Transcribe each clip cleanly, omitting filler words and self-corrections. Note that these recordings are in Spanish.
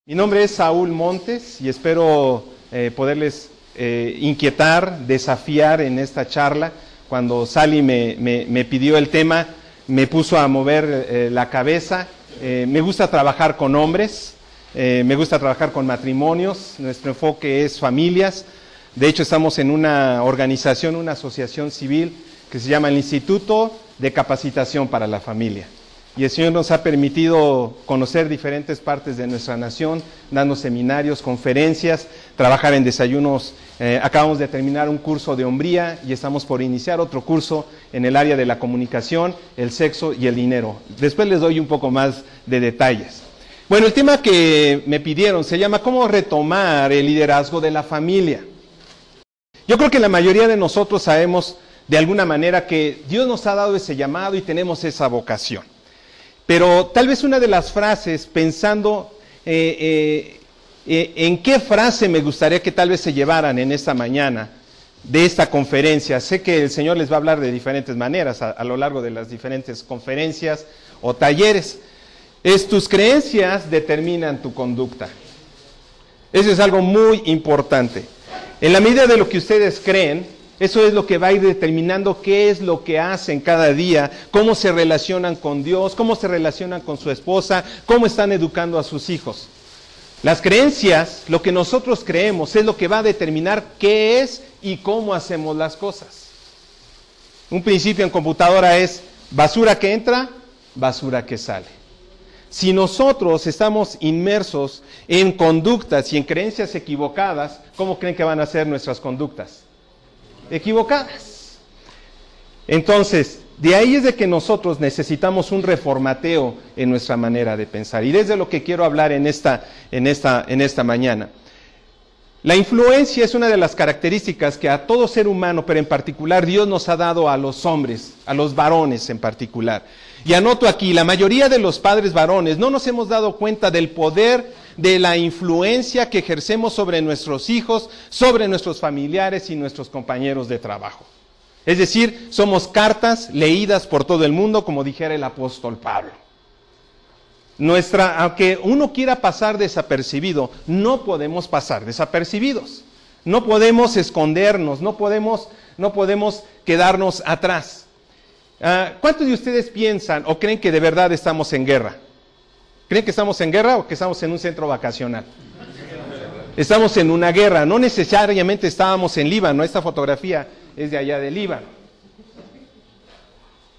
Mi nombre es Saúl Montes y espero poderles inquietar, desafiar en esta charla. Cuando Sally me pidió el tema, me puso a mover la cabeza. Me gusta trabajar con hombres, me gusta trabajar con matrimonios, nuestro enfoque es familias. De hecho, estamos en una organización, una asociación civil que se llama el Instituto de Capacitación para la Familia. Y el Señor nos ha permitido conocer diferentes partes de nuestra nación, dando seminarios, conferencias, trabajar en desayunos. Acabamos de terminar un curso de hombría y estamos por iniciar otro curso en el área de la comunicación, el sexo y el dinero. Después les doy un poco más de detalles. Bueno, el tema que me pidieron se llama ¿cómo retomar el liderazgo de la familia? Yo creo que la mayoría de nosotros sabemos de alguna manera que Dios nos ha dado ese llamado y tenemos esa vocación. Pero tal vez una de las frases, pensando en qué frase me gustaría que tal vez se llevaran en esta mañana de esta conferencia. Sé que el Señor les va a hablar de diferentes maneras a lo largo de las diferentes conferencias o talleres. Tus creencias determinan tu conducta. Eso es algo muy importante. En la medida de lo que ustedes creen, eso es lo que va a ir determinando qué es lo que hacen cada día, cómo se relacionan con Dios, cómo se relacionan con su esposa, cómo están educando a sus hijos. Las creencias, lo que nosotros creemos, es lo que va a determinar qué es y cómo hacemos las cosas. Un principio en computadora es basura que entra, basura que sale. Si nosotros estamos inmersos en conductas y en creencias equivocadas, ¿cómo creen que van a ser nuestras conductas? Equivocadas. Entonces, de ahí es de que nosotros necesitamos un reformateo en nuestra manera de pensar. Y desde lo que quiero hablar en esta mañana. La influencia es una de las características que a todo ser humano, pero en particular Dios nos ha dado a los hombres, a los varones en particular. Y anoto aquí, la mayoría de los padres varones no nos hemos dado cuenta del poder de la influencia que ejercemos sobre nuestros hijos, sobre nuestros familiares y nuestros compañeros de trabajo. Es decir, somos cartas leídas por todo el mundo, como dijera el apóstol Pablo. Aunque uno quiera pasar desapercibido, no podemos pasar desapercibidos. No podemos escondernos, no podemos quedarnos atrás. ¿Cuántos de ustedes piensan o creen que de verdad estamos en guerra? ¿Creen que estamos en guerra o que estamos en un centro vacacional? Estamos en una guerra, no necesariamente estábamos en Líbano, esta fotografía es de allá de Líbano.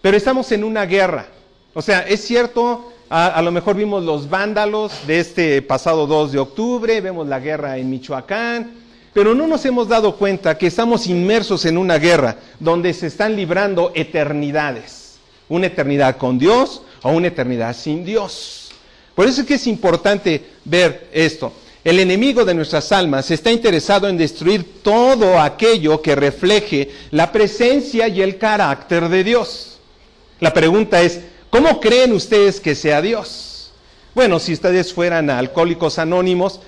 Pero estamos en una guerra. O sea, es cierto, a lo mejor vimos los vándalos de este pasado 2 de octubre, vemos la guerra en Michoacán, pero no nos hemos dado cuenta que estamos inmersos en una guerra donde se están librando eternidades. Una eternidad con Dios o una eternidad sin Dios. Por eso es que es importante ver esto. El enemigo de nuestras almas está interesado en destruir todo aquello que refleje la presencia y el carácter de Dios. La pregunta es, ¿cómo creen ustedes que sea Dios? Bueno, si ustedes fueran a Alcohólicos Anónimos,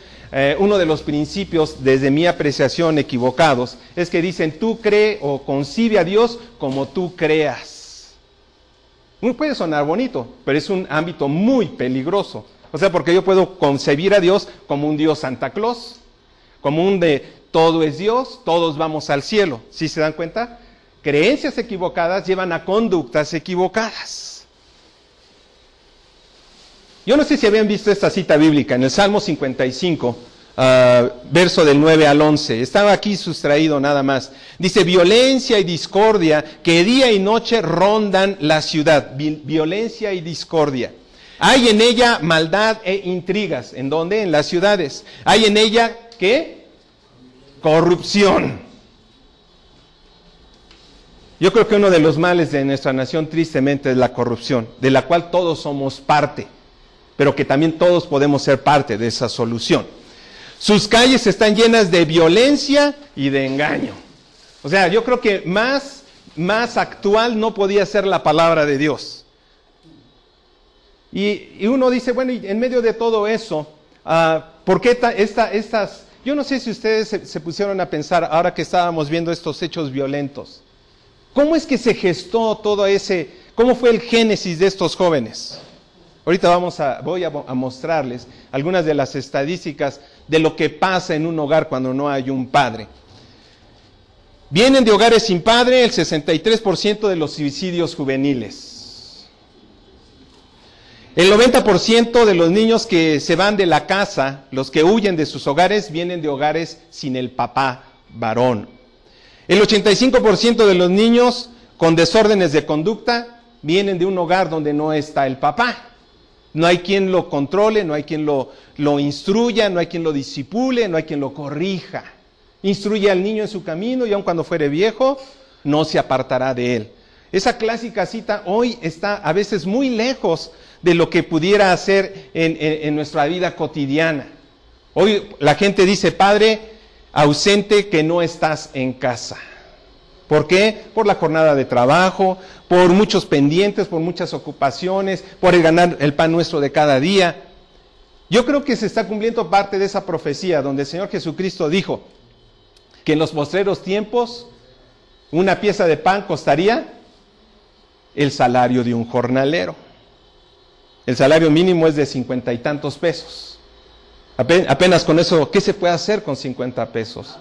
uno de los principios, desde mi apreciación equivocados, es que dicen, tú cree o concibe a Dios como tú creas. Puede sonar bonito, pero es un ámbito muy peligroso. O sea, porque yo puedo concebir a Dios como un Dios Santa Claus, como un de todo es Dios, todos vamos al cielo. ¿Sí se dan cuenta? Creencias equivocadas llevan a conductas equivocadas. Yo no sé si habían visto esta cita bíblica en el Salmo 55, verso del 9 al 11. Estaba aquí sustraído nada más. Dice, violencia y discordia que día y noche rondan la ciudad. Violencia y discordia. Hay en ella maldad e intrigas. ¿En dónde? En las ciudades. Hay en ella, ¿qué? Corrupción. Yo creo que uno de los males de nuestra nación tristemente es la corrupción, de la cual todos somos parte, pero que también todos podemos ser parte de esa solución. Sus calles están llenas de violencia y de engaño. O sea, yo creo que más actual no podía ser la palabra de Dios. Y uno dice, bueno, y en medio de todo eso, ¿por qué estas? Yo no sé si ustedes se pusieron a pensar, ahora que estábamos viendo estos hechos violentos, ¿cómo es que se gestó todo ese, cómo fue el génesis de estos jóvenes? Ahorita voy a mostrarles algunas de las estadísticas de lo que pasa en un hogar cuando no hay un padre. Vienen de hogares sin padre el 63% de los suicidios juveniles. El 90% de los niños que se van de la casa, los que huyen de sus hogares, vienen de hogares sin el papá varón. El 85% de los niños con desórdenes de conducta vienen de un hogar donde no está el papá. No hay quien lo controle, no hay quien lo instruya, no hay quien lo discipule, no hay quien lo corrija. Instruye al niño en su camino y aun cuando fuere viejo, no se apartará de él. Esa clásica cita hoy está a veces muy lejos de lo que pudiera hacer en nuestra vida cotidiana. Hoy la gente dice, padre ausente que no estás en casa. ¿Por qué? Por la jornada de trabajo, por muchos pendientes, por muchas ocupaciones, por el ganar el pan nuestro de cada día. Yo creo que se está cumpliendo parte de esa profecía donde el Señor Jesucristo dijo que en los postreros tiempos una pieza de pan costaría el salario de un jornalero. El salario mínimo es de 50 y tantos pesos. Apenas con eso, ¿qué se puede hacer con 50 pesos?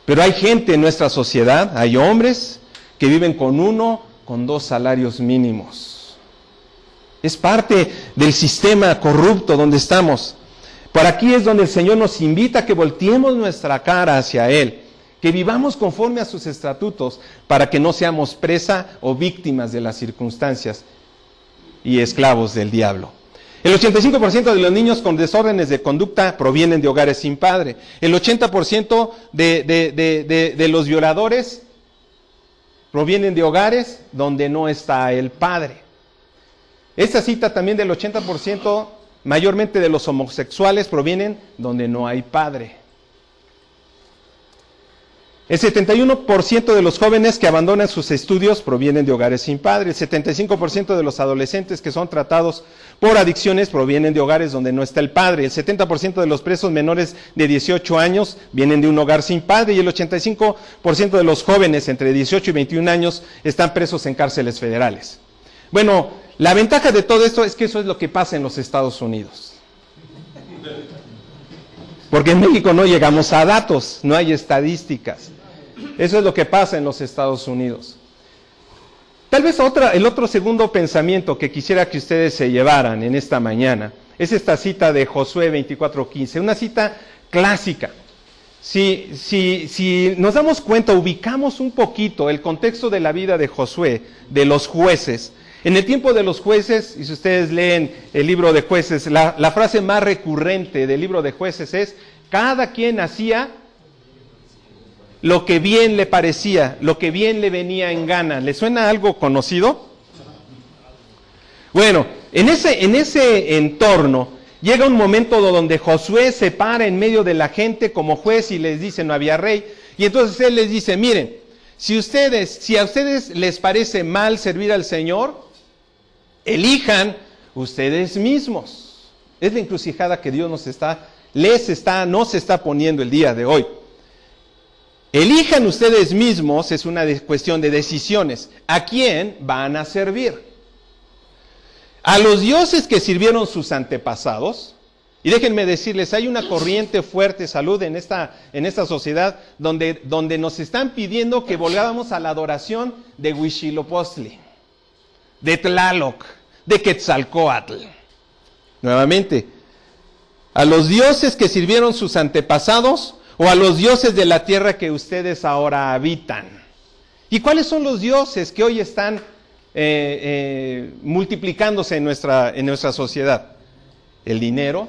Pero hay gente en nuestra sociedad, hay hombres que viven con 2 salarios mínimos. Es parte del sistema corrupto donde estamos. Por aquí es donde el Señor nos invita a que volteemos nuestra cara hacia Él, que vivamos conforme a sus estatutos para que no seamos presa o víctimas de las circunstancias y esclavos del diablo. El 85% de los niños con desórdenes de conducta provienen de hogares sin padre. El 80% de los violadores provienen de hogares donde no está el padre. Esta cita también del 80%, mayormente de los homosexuales, provienen donde no hay padre. El 71% de los jóvenes que abandonan sus estudios provienen de hogares sin padre. El 75% de los adolescentes que son tratados por adicciones provienen de hogares donde no está el padre. El 70% de los presos menores de 18 años vienen de un hogar sin padre. Y el 85% de los jóvenes entre 18 y 21 años están presos en cárceles federales. Bueno, la ventaja de todo esto es que eso es lo que pasa en los Estados Unidos. Porque en México no llegamos a datos, no hay estadísticas. Eso es lo que pasa en los Estados Unidos. Tal vez el otro segundo pensamiento que quisiera que ustedes se llevaran en esta mañana es esta cita de Josué 24:15, una cita clásica. Si nos damos cuenta, ubicamos un poquito el contexto de la vida de Josué, de los jueces. En el tiempo de los jueces, y si ustedes leen el libro de Jueces, la frase más recurrente del libro de Jueces es: cada quien hacía lo que bien le parecía, lo que bien le venía en gana. ¿Le suena algo conocido? Bueno, en ese entorno llega un momento donde Josué se para en medio de la gente como juez y les dice, no había rey, y entonces él les dice, miren, si a ustedes les parece mal servir al Señor, elijan ustedes mismos. Es la encrucijada que Dios nos está poniendo el día de hoy. Elijan ustedes mismos, es una cuestión de decisiones. ¿A quién van a servir? A los dioses que sirvieron sus antepasados. Y déjenme decirles, hay una corriente fuerte, salud, en esta sociedad donde nos están pidiendo que volvamos a la adoración de Huitzilopochtli, de Tlaloc, de Quetzalcóatl. Nuevamente, a los dioses que sirvieron sus antepasados o a los dioses de la tierra que ustedes ahora habitan. ¿Y cuáles son los dioses que hoy están multiplicándose en nuestra sociedad? El dinero,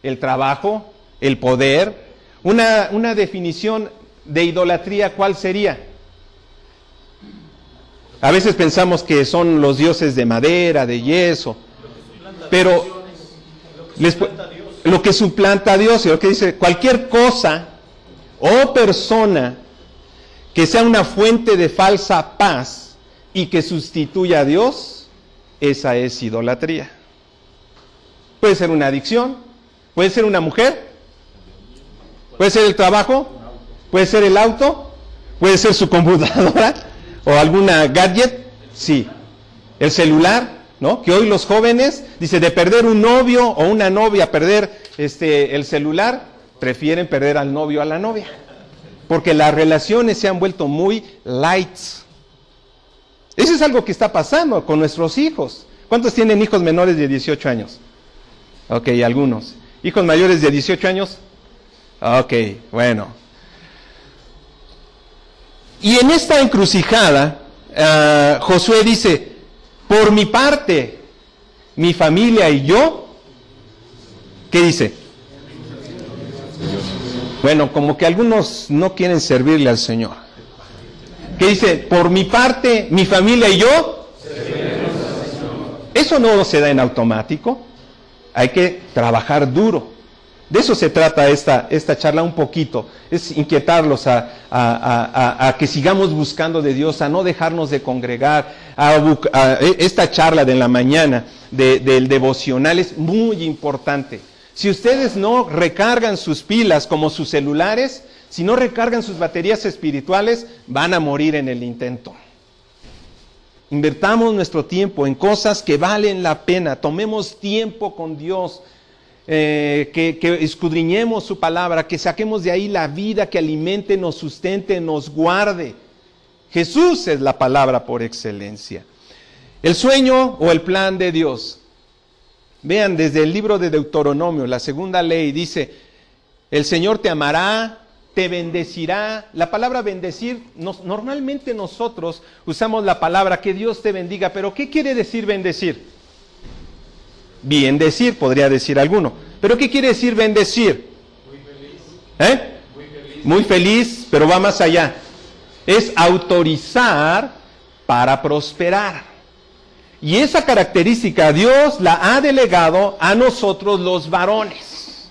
el trabajo, el poder. Una definición de idolatría, ¿cuál sería? A veces pensamos que son los dioses de madera, de yeso, pero lo que suplanta a Dios, y lo que dice, cualquier cosa o persona que sea una fuente de falsa paz y que sustituya a Dios, esa es idolatría. Puede ser una adicción, puede ser una mujer, puede ser el trabajo, puede ser el auto, puede ser su computadora o alguna gadget, sí. El celular, ¿no? Que hoy los jóvenes, dice, de perder un novio o una novia, perder el celular, prefieren perder al novio o a la novia. Porque las relaciones se han vuelto muy light. Eso es algo que está pasando con nuestros hijos. ¿Cuántos tienen hijos menores de 18 años? Ok, algunos. ¿Hijos mayores de 18 años? Ok, bueno. Y en esta encrucijada, Josué dice, por mi parte, mi familia y yo, ¿qué dice? Bueno, como que algunos no quieren servirle al Señor. ¿Qué dice? Por mi parte, mi familia y yo. Eso no se da en automático. Hay que trabajar duro. De eso se trata esta charla un poquito. Es inquietarlos a que sigamos buscando de Dios, a no dejarnos de congregar. Esta charla de la mañana del devocional es muy importante. Si ustedes no recargan sus pilas como sus celulares, si no recargan sus baterías espirituales, van a morir en el intento. Invertamos nuestro tiempo en cosas que valen la pena. Tomemos tiempo con Dios. Que escudriñemos su palabra, que saquemos de ahí la vida que alimente, nos sustente, nos guarde. Jesús es la palabra por excelencia. El sueño o el plan de Dios. Vean, desde el libro de Deuteronomio, la segunda ley, dice, el Señor te amará, te bendecirá. La palabra bendecir, normalmente nosotros usamos la palabra que Dios te bendiga, pero ¿qué quiere decir bendecir? Bien decir, podría decir alguno. ¿Pero qué quiere decir bendecir? Muy feliz. Muy feliz, pero va más allá. Es autorizar para prosperar. Y esa característica Dios la ha delegado a nosotros los varones.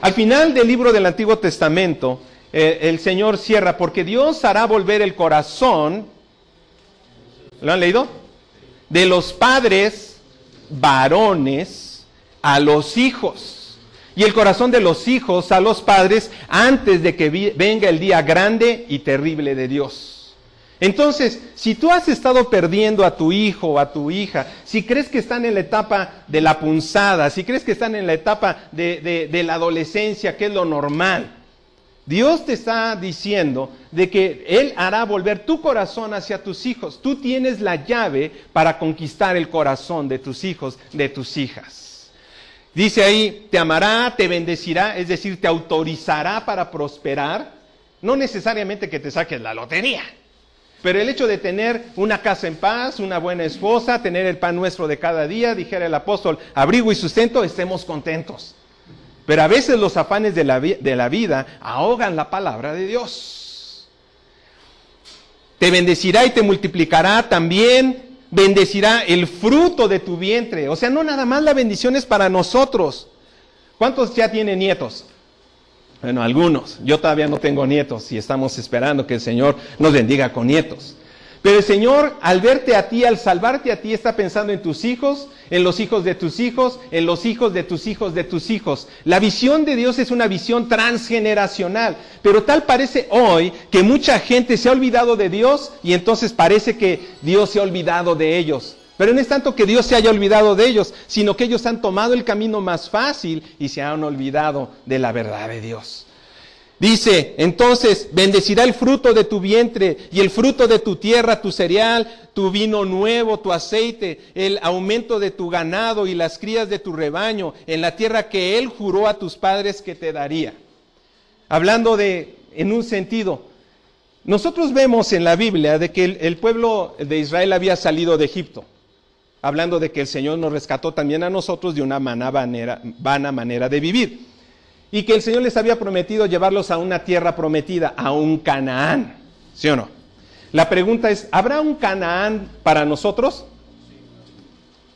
Al final del libro del Antiguo Testamento, el Señor cierra, porque Dios hará volver el corazón, ¿lo han leído? De los padres varones a los hijos, y el corazón de los hijos a los padres antes de que venga el día grande y terrible de Dios. Entonces, si tú has estado perdiendo a tu hijo o a tu hija, si crees que están en la etapa de la punzada, si crees que están en la etapa de la adolescencia, que es lo normal, Dios te está diciendo de que Él hará volver tu corazón hacia tus hijos. Tú tienes la llave para conquistar el corazón de tus hijos, de tus hijas. Dice ahí, te amará, te bendecirá, es decir, te autorizará para prosperar. No necesariamente que te saques la lotería, pero el hecho de tener una casa en paz, una buena esposa, tener el pan nuestro de cada día, dijera el apóstol, abrigo y sustento, estemos contentos. Pero a veces los afanes de la vida ahogan la palabra de Dios. Te bendecirá y te multiplicará también, bendecirá el fruto de tu vientre. O sea, no nada más la bendición es para nosotros. ¿Cuántos ya tienen nietos? Bueno, algunos. Yo todavía no tengo nietos y estamos esperando que el Señor nos bendiga con nietos. Pero el Señor, al verte a ti, al salvarte a ti, está pensando en tus hijos, en los hijos de tus hijos, en los hijos de tus hijos de tus hijos. La visión de Dios es una visión transgeneracional, pero tal parece hoy que mucha gente se ha olvidado de Dios y entonces parece que Dios se ha olvidado de ellos. Pero no es tanto que Dios se haya olvidado de ellos, sino que ellos han tomado el camino más fácil y se han olvidado de la verdad de Dios. Dice, entonces, bendecirá el fruto de tu vientre y el fruto de tu tierra, tu cereal, tu vino nuevo, tu aceite, el aumento de tu ganado y las crías de tu rebaño, en la tierra que Él juró a tus padres que te daría. Hablando en un sentido, nosotros vemos en la Biblia de que el pueblo de Israel había salido de Egipto. Hablando de que el Señor nos rescató también a nosotros de una vana manera de vivir. Y que el Señor les había prometido llevarlos a una tierra prometida, a un Canaán. ¿Sí o no? La pregunta es, ¿habrá un Canaán para nosotros?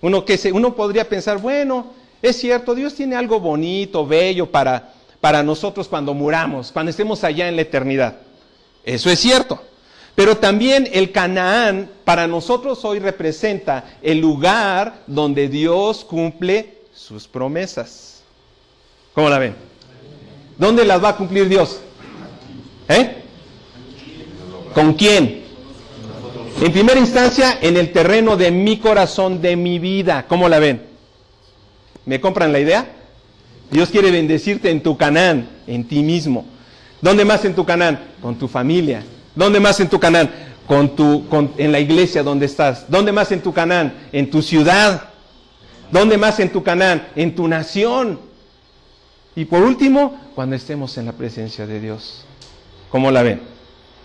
Uno podría pensar, bueno, es cierto, Dios tiene algo bonito, bello para nosotros cuando muramos, cuando estemos allá en la eternidad. Eso es cierto. Pero también el Canaán para nosotros hoy representa el lugar donde Dios cumple sus promesas. ¿Cómo la ven? ¿Dónde las va a cumplir Dios? ¿Con quién? En primera instancia, en el terreno de mi corazón, de mi vida. ¿Cómo la ven? ¿Me compran la idea? Dios quiere bendecirte en tu Canaán, en ti mismo. ¿Dónde más en tu Canaán? Con tu familia. ¿Dónde más en tu Canaán? En la iglesia donde estás. ¿Dónde más en tu Canaán? En tu ciudad. ¿Dónde más en tu Canaán? En tu nación. Y por último, cuando estemos en la presencia de Dios. ¿Cómo la ven?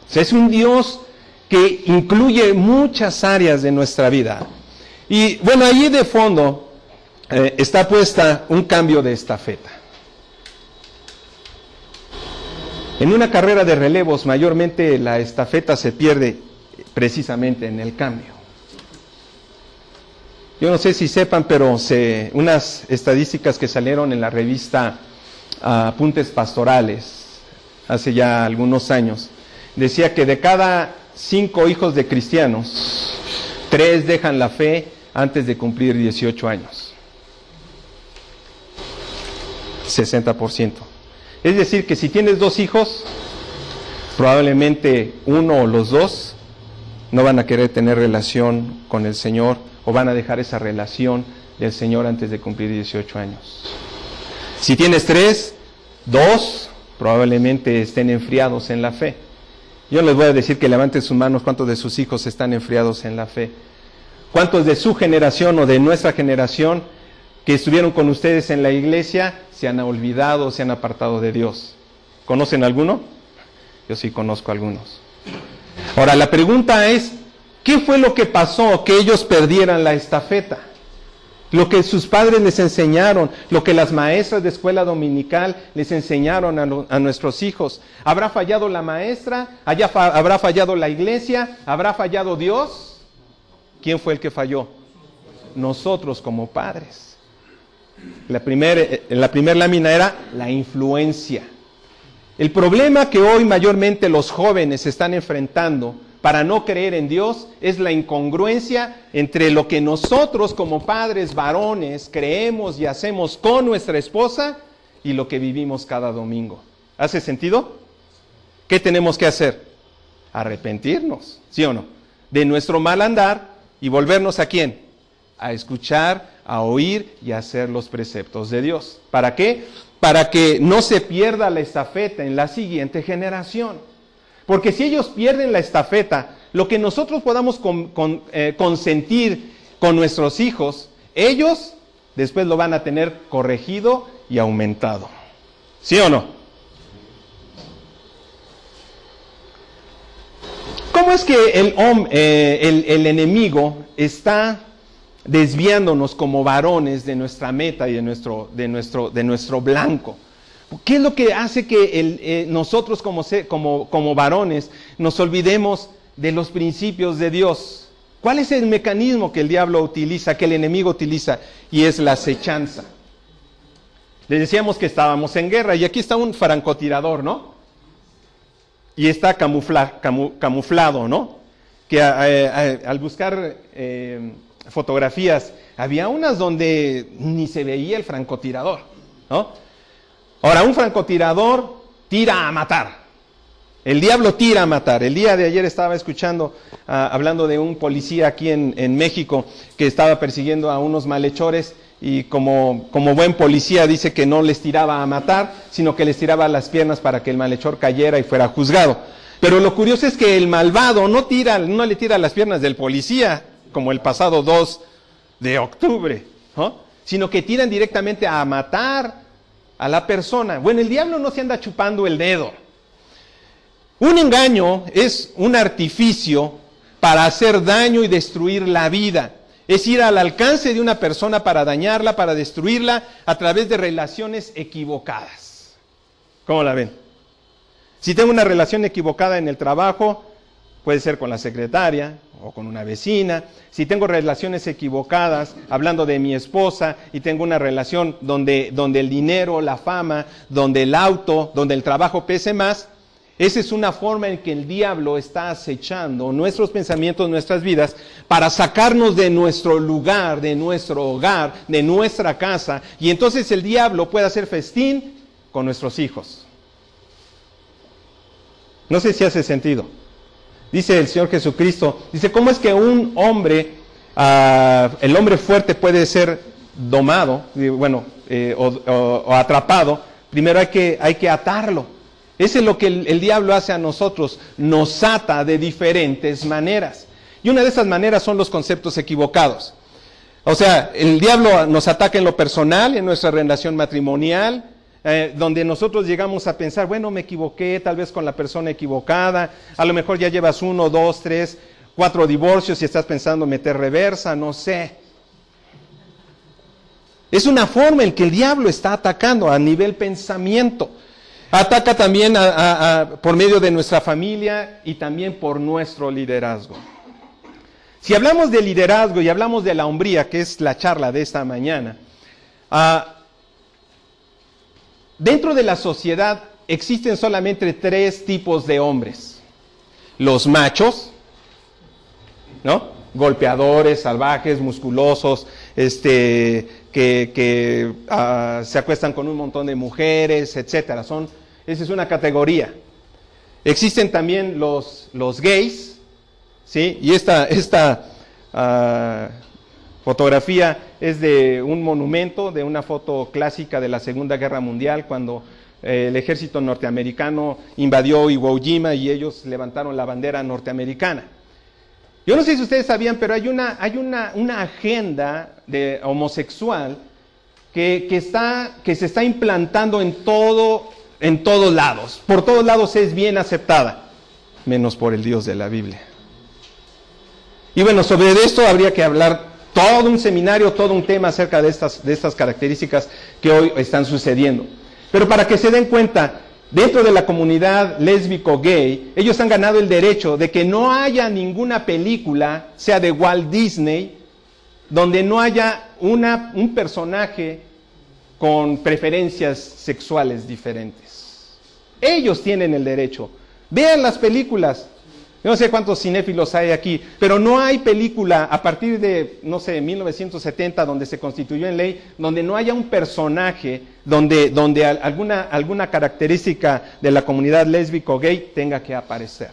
O sea, es un Dios que incluye muchas áreas de nuestra vida. Y bueno, allí de fondo está puesta un cambio de estafeta. En una carrera de relevos, mayormente la estafeta se pierde precisamente en el cambio. Yo no sé si sepan, pero unas estadísticas que salieron en la revista Apuntes Pastorales, hace ya algunos años, decía que de cada 5 hijos de cristianos, 3 dejan la fe antes de cumplir 18 años. 60%. Es decir, que si tienes 2 hijos, probablemente uno o los 2 no van a querer tener relación con el Señor o van a dejar esa relación del Señor antes de cumplir 18 años. Si tienes 3, 2 probablemente estén enfriados en la fe. Yo les voy a decir que levanten sus manos cuántos de sus hijos están enfriados en la fe. ¿Cuántos de su generación o de nuestra generación que estuvieron con ustedes en la iglesia se han olvidado, se han apartado de Dios? ¿Conocen alguno? Yo sí conozco algunos. Ahora, la pregunta es, ¿qué fue lo que pasó que ellos perdieran la estafeta? Lo que sus padres les enseñaron, lo que las maestras de escuela dominical les enseñaron a nuestros hijos. ¿Habrá fallado la maestra? ¿Habrá fallado la iglesia? ¿Habrá fallado Dios? ¿Quién fue el que falló? Nosotros como padres. La primera lámina era la influencia. El problema que hoy mayormente los jóvenes están enfrentando para no creer en Dios es la incongruencia entre lo que nosotros como padres varones creemos y hacemos con nuestra esposa y lo que vivimos cada domingo. ¿Hace sentido? ¿Qué tenemos que hacer? Arrepentirnos, ¿sí o no? De nuestro mal andar y volvernos ¿a quién? A escuchar, a oír y a hacer los preceptos de Dios. ¿Para qué? Para que no se pierda la estafeta en la siguiente generación. Porque si ellos pierden la estafeta, lo que nosotros podamos consentir con nuestros hijos, ellos después lo van a tener corregido y aumentado. ¿Sí o no? ¿Cómo es que el enemigo está desviándonos como varones de nuestra meta y de nuestro blanco? ¿Qué es lo que hace que nosotros como varones nos olvidemos de los principios de Dios? ¿Cuál es el mecanismo que el diablo utiliza, que el enemigo utiliza? Y es la acechanza. Les decíamos que estábamos en guerra y aquí está un francotirador, ¿no? Y está camuflado, ¿no? Que al buscar fotografías, había unas donde ni se veía el francotirador, ¿no? Ahora, un francotirador tira a matar. El diablo tira a matar. El día de ayer estaba escuchando, hablando de un policía aquí en México que estaba persiguiendo a unos malhechores y como buen policía dice que no les tiraba a matar, sino que les tiraba las piernas para que el malhechor cayera y fuera juzgado. Pero lo curioso es que el malvado no le tira las piernas del policía, como el pasado 2 de octubre, ¿no? Sino que tiran directamente a matar a la persona. Bueno, el diablo no se anda chupando el dedo. Un engaño es un artificio para hacer daño y destruir la vida. Es ir al alcance de una persona para dañarla, para destruirla a través de relaciones equivocadas. ¿Cómo la ven? Si tengo una relación equivocada en el trabajo, puede ser con la secretaria o con una vecina. Si tengo relaciones equivocadas, hablando de mi esposa, y tengo una relación donde el dinero, la fama, donde el auto, donde el trabajo pese más, esa es una forma en que el diablo está acechando nuestros pensamientos, nuestras vidas, para sacarnos de nuestro lugar, de nuestro hogar, de nuestra casa, y entonces el diablo puede hacer festín con nuestros hijos. No sé si hace sentido. Dice el Señor Jesucristo, dice, ¿cómo es que un hombre, el hombre fuerte puede ser domado, o atrapado? Primero hay que atarlo. Eso es lo que el diablo hace a nosotros, nos ata de diferentes maneras. Y una de esas maneras son los conceptos equivocados. O sea, el diablo nos ataca en lo personal, en nuestra relación matrimonial, donde nosotros llegamos a pensar, bueno, me equivoqué tal vez con la persona equivocada, a lo mejor ya llevas 1, 2, 3, 4 divorcios y estás pensando meter reversa, no sé. Es una forma en que el diablo está atacando a nivel pensamiento. Ataca también por medio de nuestra familia y también por nuestro liderazgo. Si hablamos de liderazgo y hablamos de la hombría, que es la charla de esta mañana, dentro de la sociedad existen solamente 3 tipos de hombres. Los machos, ¿no? Golpeadores, salvajes, musculosos, que se acuestan con un montón de mujeres, etcétera. Esa es una categoría. Existen también los gays, ¿sí? Y esta fotografía es de un monumento, de una foto clásica de la Segunda Guerra Mundial, cuando el ejército norteamericano invadió Iwo Jima y ellos levantaron la bandera norteamericana. Yo no sé si ustedes sabían, pero hay una agenda homosexual que se está implantando en todos lados. Por todos lados es bien aceptada, menos por el Dios de la Biblia. Y bueno, sobre esto habría que hablar todo un seminario, todo un tema acerca de estas características que hoy están sucediendo. Pero para que se den cuenta, dentro de la comunidad lésbico-gay, ellos han ganado el derecho de que no haya ninguna película, sea de Walt Disney, donde no haya un personaje con preferencias sexuales diferentes. Ellos tienen el derecho. Vean las películas. Yo no sé cuántos cinéfilos hay aquí, pero no hay película a partir de, 1970, donde se constituyó en ley, donde no haya un personaje, donde alguna característica de la comunidad lésbico-gay tenga que aparecer.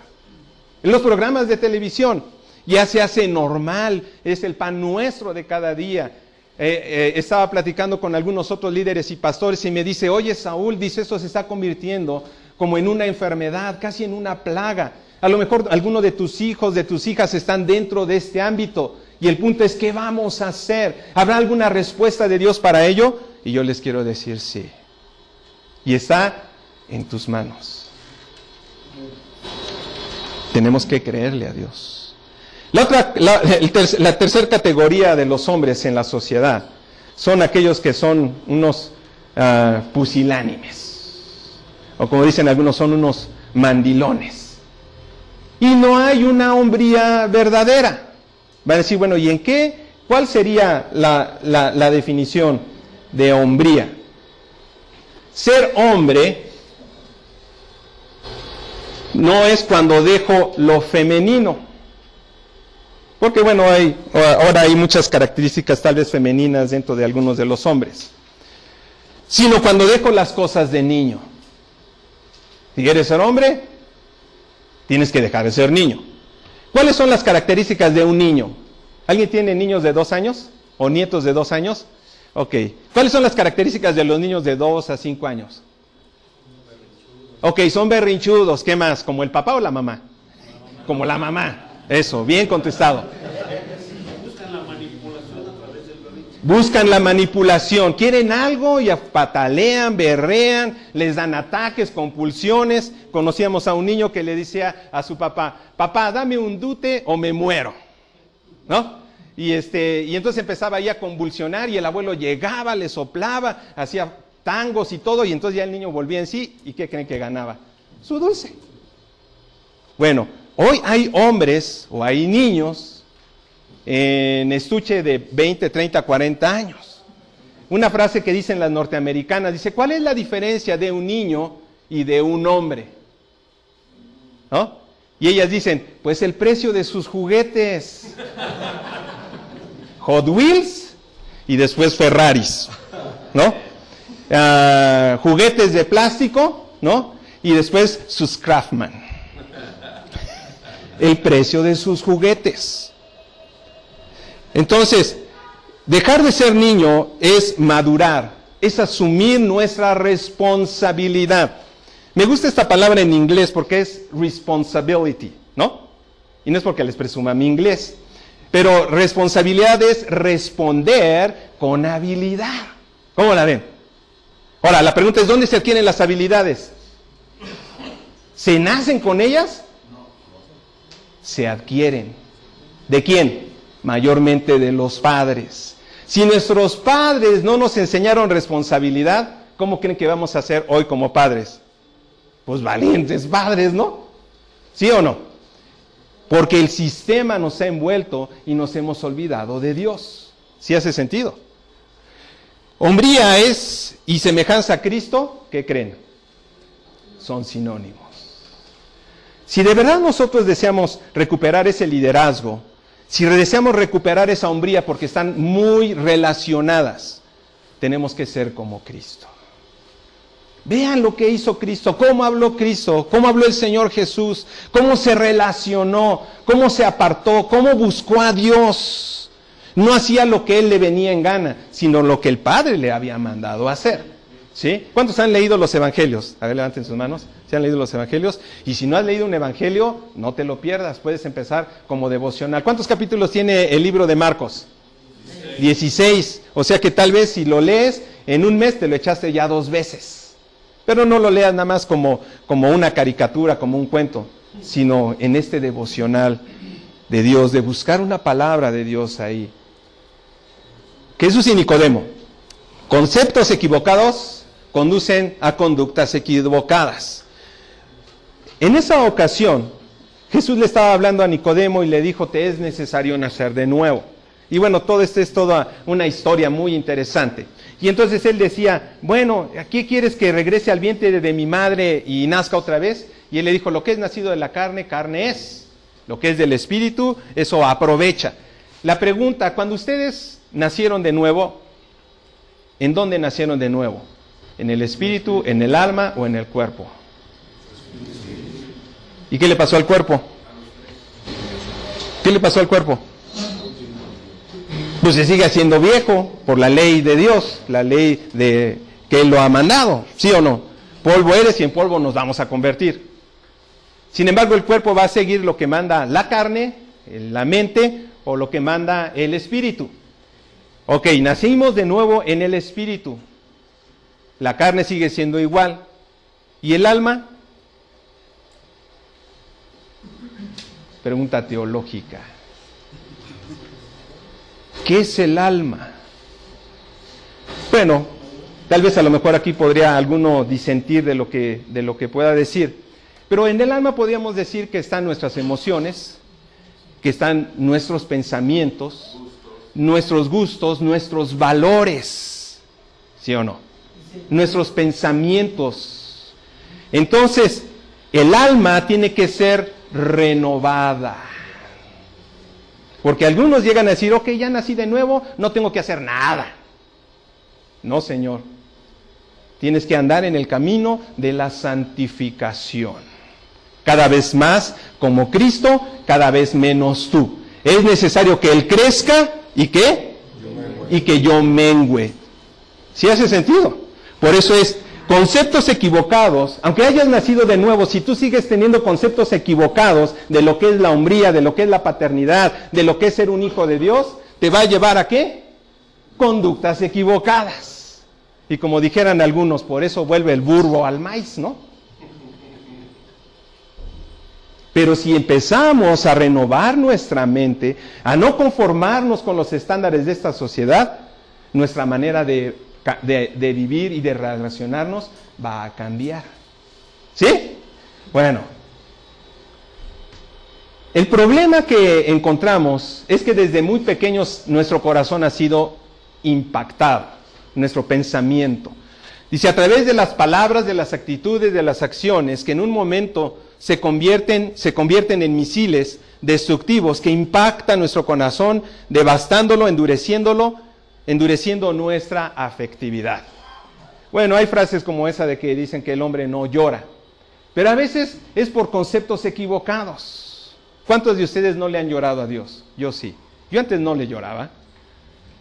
En los programas de televisión ya se hace normal, es el pan nuestro de cada día. Estaba platicando con algunos otros líderes y pastores y me dice, oye Saúl, dice, esto se está convirtiendo como en una enfermedad, casi en una plaga. A lo mejor algunos de tus hijos, de tus hijas están dentro de este ámbito. Y el punto es, ¿qué vamos a hacer? ¿Habrá alguna respuesta de Dios para ello? Y yo les quiero decir sí. Y está en tus manos. Tenemos que creerle a Dios. La tercera categoría de los hombres en la sociedad son aquellos que son unos pusilánimes. O como dicen algunos, son unos mandilones. Y no hay una hombría verdadera. Va a decir, bueno, ¿y en qué? ¿Cuál sería la definición de hombría? Ser hombre no es cuando dejo lo femenino. Porque bueno, ahora hay muchas características tal vez femeninas dentro de algunos de los hombres. Sino cuando dejo las cosas de niño. Si quieres ser hombre, tienes que dejar de ser niño. ¿Cuáles son las características de un niño? ¿Alguien tiene niños de 2 años? ¿O nietos de 2 años? Ok. ¿Cuáles son las características de los niños de 2 a 5 años? Ok, son berrinchudos. ¿Qué más? ¿Como el papá o la mamá? Como la mamá. Eso, bien contestado. Buscan la manipulación, quieren algo y patalean, berrean, les dan ataques, compulsiones. Conocíamos a un niño que le decía a su papá, papá, dame un dute o me muero, ¿no? Y entonces empezaba ahí a convulsionar y el abuelo llegaba, le soplaba, hacía tangos y todo, y entonces ya el niño volvía en sí, ¿y qué creen que ganaba? Su dulce. Bueno, hoy hay hombres o hay niños en estuche de 20, 30, 40 años. Una frase que dicen las norteamericanas, dice, ¿cuál es la diferencia de un niño y de un hombre? ¿No? Y ellas dicen, pues el precio de sus juguetes. Hot Wheels y después Ferraris, ¿no? Juguetes de plástico, ¿no? Y después sus Craftsman. el precio de sus juguetes. Entonces, dejar de ser niño es madurar, es asumir nuestra responsabilidad. Me gusta esta palabra en inglés porque es responsibility, ¿no? Y no es porque les presuma mi inglés, pero responsabilidad es responder con habilidad. ¿Cómo la ven? Ahora, la pregunta es, ¿dónde se adquieren las habilidades? ¿Se nacen con ellas? Se adquieren. ¿De quién? Mayormente de los padres. Si nuestros padres no nos enseñaron responsabilidad, ¿cómo creen que vamos a ser hoy como padres? Pues valientes padres, ¿no? ¿Sí o no? Porque el sistema nos ha envuelto y nos hemos olvidado de Dios. ¿Sí hace sentido? Hombría es y semejanza a Cristo, ¿qué creen? Son sinónimos. Si de verdad nosotros deseamos recuperar ese liderazgo, si deseamos recuperar esa hombría porque están muy relacionadas, tenemos que ser como Cristo. Vean lo que hizo Cristo, cómo habló Cristo, cómo habló el Señor Jesús, cómo se relacionó, cómo se apartó, cómo buscó a Dios. No hacía lo que él le venía en gana, sino lo que el Padre le había mandado hacer. ¿Sí? ¿Cuántos han leído los evangelios? A ver, levanten sus manos. ¿Sí han leído los evangelios? Y si no has leído un evangelio, no te lo pierdas. Puedes empezar como devocional. ¿Cuántos capítulos tiene el libro de Marcos? 16. O sea que tal vez si lo lees, en un mes te lo echaste ya 2 veces. Pero no lo leas nada más como una caricatura, como un cuento, sino en este devocional de Dios, de buscar una palabra de Dios ahí. Jesús y Nicodemo. Conceptos equivocados conducen a conductas equivocadas. En esa ocasión, Jesús le estaba hablando a Nicodemo y le dijo, te es necesario nacer de nuevo. Y bueno, todo esto es toda una historia muy interesante. Y entonces él decía, bueno, ¿a qué quieres que regrese al vientre de mi madre y nazca otra vez? Y él le dijo, lo que es nacido de la carne, carne es. Lo que es del espíritu, eso aprovecha. La pregunta, cuando ustedes nacieron de nuevo, ¿en dónde nacieron de nuevo? ¿En el espíritu, en el alma o en el cuerpo? ¿Y qué le pasó al cuerpo? ¿Qué le pasó al cuerpo? Pues se sigue haciendo viejo por la ley de Dios, la ley de que Él lo ha mandado, ¿sí o no? Polvo eres y en polvo nos vamos a convertir. Sin embargo, el cuerpo va a seguir lo que manda la carne, la mente o lo que manda el espíritu. Ok, nacimos de nuevo en el espíritu. La carne sigue siendo igual. ¿Y el alma? Pregunta teológica. ¿Qué es el alma? Bueno, tal vez a lo mejor aquí podría alguno disentir de lo que pueda decir. Pero en el alma podríamos decir que están nuestras emociones, que están nuestros pensamientos, nuestros gustos, nuestros valores. ¿Sí o no? Nuestros pensamientos. Entonces, el alma tiene que ser renovada. Porque algunos llegan a decir, ok, ya nací de nuevo, no tengo que hacer nada. No, Señor. Tienes que andar en el camino de la santificación. Cada vez más como Cristo, cada vez menos tú. Es necesario que Él crezca y ¿qué? Y que yo mengüe. ¿Sí hace sentido? Por eso es conceptos equivocados, aunque hayas nacido de nuevo, si tú sigues teniendo conceptos equivocados de lo que es la hombría, de lo que es la paternidad, de lo que es ser un hijo de Dios, te va a llevar a ¿qué? Conductas equivocadas. Y como dijeran algunos, por eso vuelve el burro al maíz, ¿no? Pero si empezamos a renovar nuestra mente, a no conformarnos con los estándares de esta sociedad, nuestra manera de vivir y de relacionarnos va a cambiar. ¿Sí? Bueno. El problema que encontramos es que desde muy pequeños nuestro corazón ha sido impactado, nuestro pensamiento. Dice, a través de las palabras, de las actitudes, de las acciones, que en un momento se convierten en misiles destructivos que impactan nuestro corazón, devastándolo, endureciendo nuestra afectividad. Bueno, hay frases como esa de que dicen que el hombre no llora, pero a veces es por conceptos equivocados. ¿Cuántos de ustedes no le han llorado a Dios? Yo sí. Yo antes no le lloraba.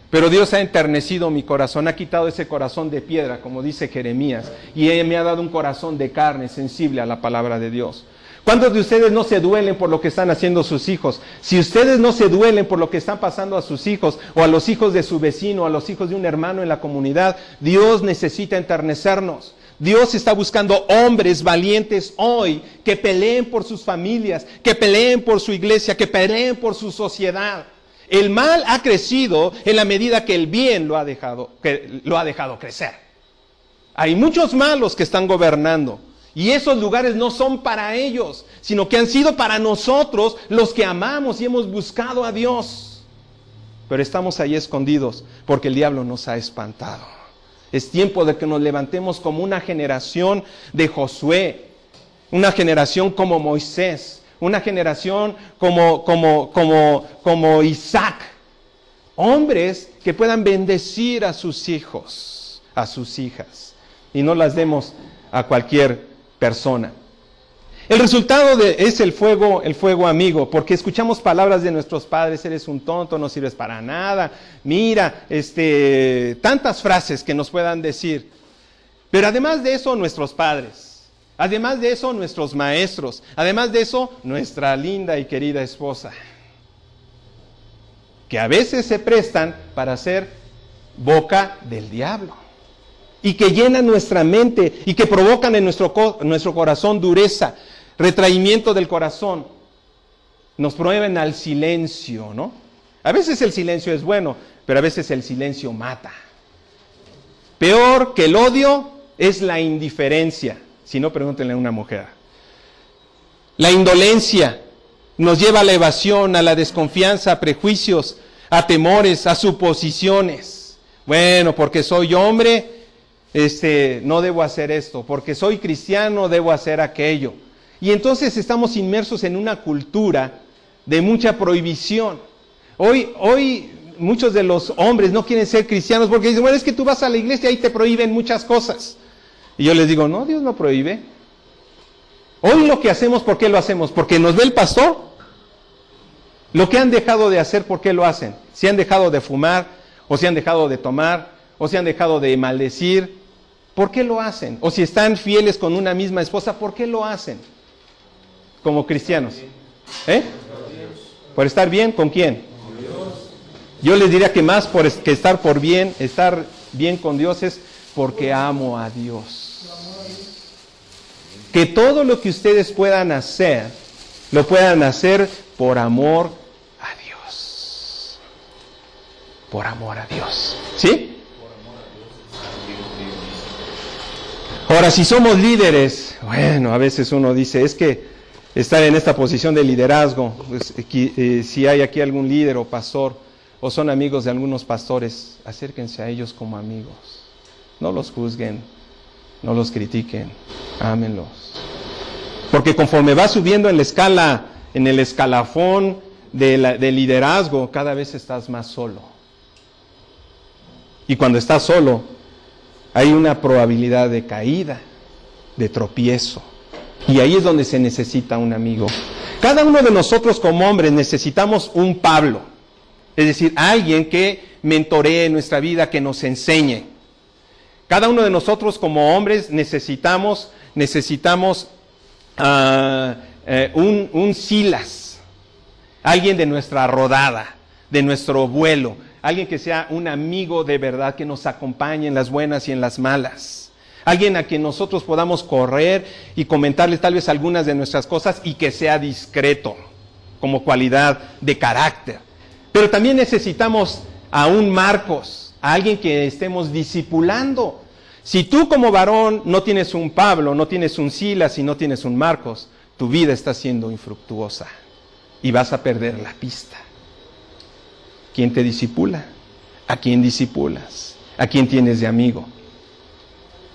Pero Dios ha enternecido mi corazón, ha quitado ese corazón de piedra, como dice Jeremías, y me ha dado un corazón de carne, sensible a la palabra de Dios. ¿Cuántos de ustedes no se duelen por lo que están haciendo sus hijos? Si ustedes no se duelen por lo que están pasando a sus hijos, o a los hijos de su vecino, o a los hijos de un hermano en la comunidad, Dios necesita enternecernos. Dios está buscando hombres valientes hoy que peleen por sus familias, que peleen por su iglesia, que peleen por su sociedad. El mal ha crecido en la medida que el bien lo ha dejado crecer. Hay muchos malos que están gobernando y esos lugares no son para ellos, sino que han sido para nosotros los que amamos y hemos buscado a Dios. Pero estamos ahí escondidos porque el diablo nos ha espantado. Es tiempo de que nos levantemos como una generación de Josué, una generación como Moisés, una generación como Isaac, hombres que puedan bendecir a sus hijos, a sus hijas, y no las demos a cualquier persona. El resultado es el fuego amigo, porque escuchamos palabras de nuestros padres: eres un tonto, no sirves para nada, mira, tantas frases que nos puedan decir. Pero además de eso, nuestros padres. Además de eso, nuestros maestros. Además de eso, nuestra linda y querida esposa. Que a veces se prestan para ser boca del diablo. Y que llenan nuestra mente y que provocan en nuestro corazón dureza, retraimiento del corazón. Nos prohíben al silencio, ¿no? A veces el silencio es bueno, pero a veces el silencio mata. Peor que el odio es la indiferencia. Si no, pregúntenle a una mujer. La indolencia nos lleva a la evasión, a la desconfianza, a prejuicios, a temores, a suposiciones. Bueno, porque soy hombre, no debo hacer esto. Porque soy cristiano, debo hacer aquello. Y entonces estamos inmersos en una cultura de mucha prohibición. Hoy muchos de los hombres no quieren ser cristianos porque dicen: bueno, es que tú vas a la iglesia y ahí te prohíben muchas cosas. Y yo les digo: no, Dios no prohíbe. Hoy lo que hacemos, ¿por qué lo hacemos? ¿Porque nos ve el pastor? Lo que han dejado de hacer, ¿por qué lo hacen? Si han dejado de fumar, o si han dejado de tomar, o si han dejado de maldecir, ¿por qué lo hacen? O si están fieles con una misma esposa, ¿por qué lo hacen? Como cristianos. ¿Por estar bien? ¿Con quién? Con Dios. Yo les diría que más que estar bien con Dios es porque amo a Dios. Que todo lo que ustedes puedan hacer, lo puedan hacer por amor a Dios. Por amor a Dios. ¿Sí? Ahora, si somos líderes, bueno, a veces uno dice: es que estar en esta posición de liderazgo, pues, si hay aquí algún líder o pastor, o son amigos de algunos pastores, acérquense a ellos como amigos. No los juzguen, no los critiquen, ámenlos. Porque conforme vas subiendo en la escala, en el escalafón de liderazgo, cada vez estás más solo. Y cuando estás solo, hay una probabilidad de caída, de tropiezo. Y ahí es donde se necesita un amigo. Cada uno de nosotros como hombres necesitamos un Pablo. Es decir, alguien que mentoree nuestra vida, que nos enseñe. Cada uno de nosotros como hombres necesitamos un Silas, alguien de nuestra rodada, de nuestro vuelo, alguien que sea un amigo de verdad, que nos acompañe en las buenas y en las malas, alguien a quien nosotros podamos correr y comentarles tal vez algunas de nuestras cosas y que sea discreto, como cualidad de carácter. Pero también necesitamos a un Marcos, a alguien que estemos discipulando. Si tú como varón no tienes un Pablo, no tienes un Silas y no tienes un Marcos, tu vida está siendo infructuosa y vas a perder la pista. ¿Quién te disipula? ¿A quién disipulas? ¿A quién tienes de amigo?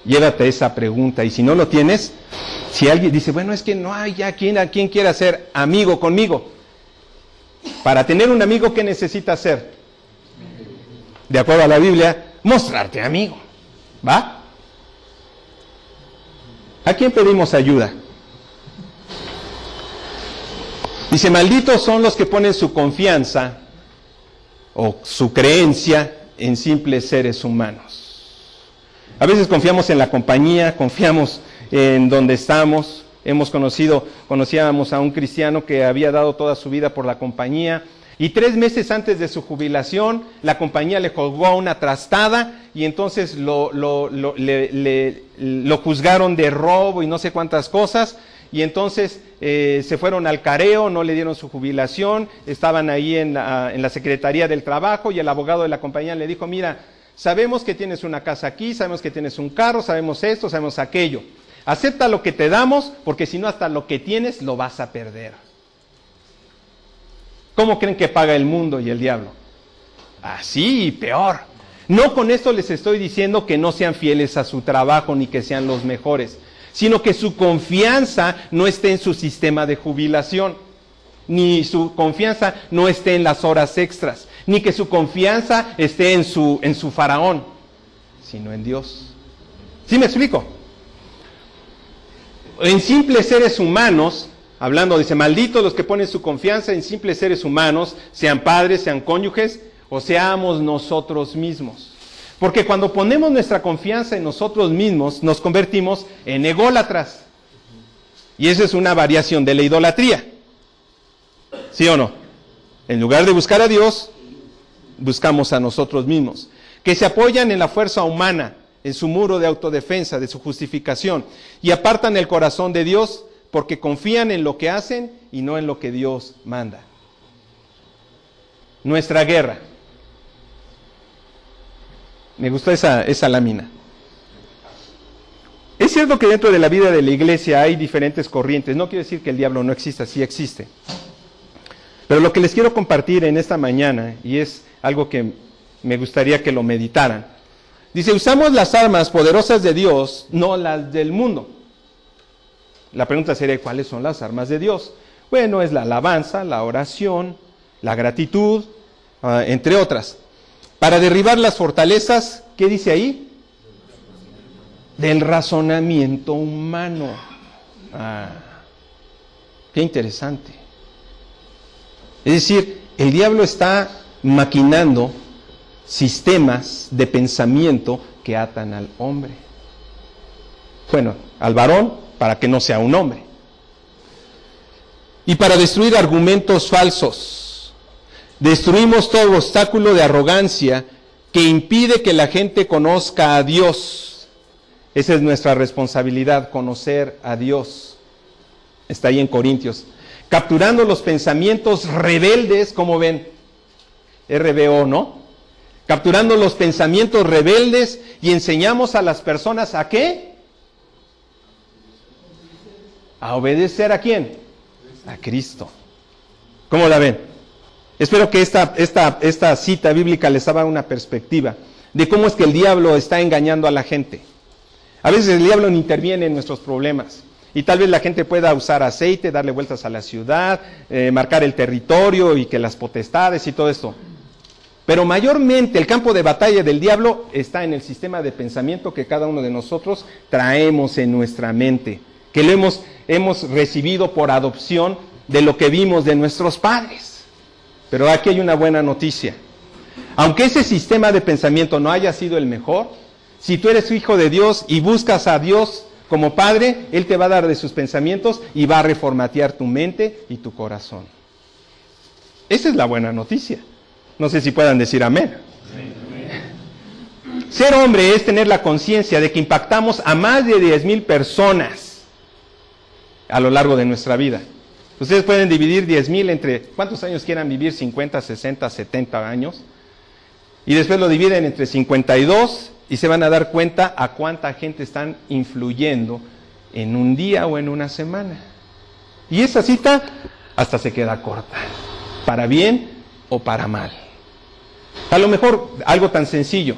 Llévate esa pregunta, y si no lo tienes, si alguien dice: bueno, es que no hay ya a quién quiera ser amigo conmigo. Para tener un amigo, ¿qué necesitas hacer? De acuerdo a la Biblia, mostrarte amigo. ¿Va? ¿A quién pedimos ayuda? Dice, malditos son los que ponen su confianza o su creencia en simples seres humanos. A veces confiamos en la compañía, confiamos en donde estamos. Conocíamos a un cristiano que había dado toda su vida por la compañía, y 3 meses antes de su jubilación, la compañía le jugó una trastada, y entonces lo juzgaron de robo y no sé cuántas cosas, y entonces se fueron al careo, no le dieron su jubilación, estaban ahí en la Secretaría del Trabajo, y el abogado de la compañía le dijo, mira, sabemos que tienes una casa aquí, sabemos que tienes un carro, sabemos esto, sabemos aquello. Acepta lo que te damos, porque si no, hasta lo que tienes lo vas a perder. ¿Cómo creen que paga el mundo y el diablo? Así y peor. No con esto les estoy diciendo que no sean fieles a su trabajo ni que sean los mejores, sino que su confianza no esté en su sistema de jubilación, ni su confianza no esté en las horas extras, ni que su confianza esté en su faraón, sino en Dios. ¿Sí me explico? En simples seres humanos, hablando, dice, malditos los que ponen su confianza en simples seres humanos, sean padres, sean cónyuges, o seamos nosotros mismos. Porque cuando ponemos nuestra confianza en nosotros mismos, nos convertimos en ególatras. Y esa es una variación de la idolatría. ¿Sí o no? En lugar de buscar a Dios, buscamos a nosotros mismos, que se apoyan en la fuerza humana, en su muro de autodefensa, de su justificación, y apartan el corazón de Dios porque confían en lo que hacen y no en lo que Dios manda. Nuestra guerra. Me gustó esa lámina. Es cierto que dentro de la vida de la iglesia hay diferentes corrientes. No quiere decir que el diablo no exista, sí existe. Pero lo que les quiero compartir en esta mañana, y es algo que me gustaría que lo meditaran, dice, usamos las armas poderosas de Dios, no las del mundo. La pregunta sería, ¿cuáles son las armas de Dios? Bueno, es la alabanza, la oración, la gratitud, entre otras. Para derribar las fortalezas, ¿qué dice ahí? Del razonamiento humano. Qué interesante. Es decir, el diablo está maquinando sistemas de pensamiento que atan al hombre. Bueno, al varón, para que no sea un hombre. Y para destruir argumentos falsos. Destruimos todo obstáculo de arrogancia que impide que la gente conozca a Dios. Esa es nuestra responsabilidad, conocer a Dios. Está ahí en Corintios. Capturando los pensamientos rebeldes, ¿cómo ven? RBO, ¿no? Capturando los pensamientos rebeldes y enseñamos a las personas ¿a qué? ¿A obedecer a quién? A Cristo. ¿Cómo la ven? Espero que esta cita bíblica les haga una perspectiva de cómo es que el diablo está engañando a la gente. A veces el diablo no interviene en nuestros problemas. Y tal vez la gente pueda usar aceite, darle vueltas a la ciudad, marcar el territorio y que las potestades y todo esto. Pero mayormente el campo de batalla del diablo está en el sistema de pensamiento que cada uno de nosotros traemos en nuestra mente, que lo hemos recibido por adopción de lo que vimos de nuestros padres. Pero aquí hay una buena noticia. Aunque ese sistema de pensamiento no haya sido el mejor, si tú eres hijo de Dios y buscas a Dios como Padre, Él te va a dar de sus pensamientos y va a reformatear tu mente y tu corazón. Esa es la buena noticia. No sé si puedan decir amén. Ser hombre es tener la conciencia de que impactamos a más de 10,000 personas a lo largo de nuestra vida. Ustedes pueden dividir 10,000 entre cuántos años quieran vivir, 50, 60, 70 años, y después lo dividen entre 52 y se van a dar cuenta a cuánta gente están influyendo en un día o en una semana. Y esa cita hasta se queda corta, para bien o para mal. A lo mejor algo tan sencillo.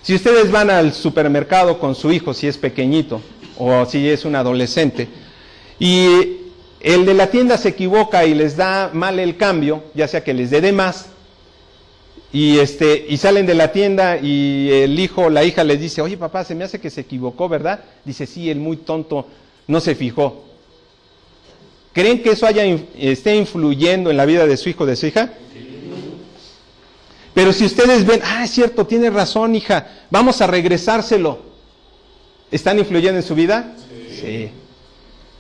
Si ustedes van al supermercado con su hijo, si es pequeñito o si es un adolescente, y el de la tienda se equivoca y les da mal el cambio, ya sea que les dé de más, y salen de la tienda y el hijo o la hija les dice, oye papá, se me hace que se equivocó, ¿verdad? Dice, sí, el muy tonto no se fijó. ¿Creen que eso esté influyendo en la vida de su hijo o de su hija? Pero si ustedes ven, es cierto, tiene razón, hija, vamos a regresárselo. ¿Están influyendo en su vida? Sí.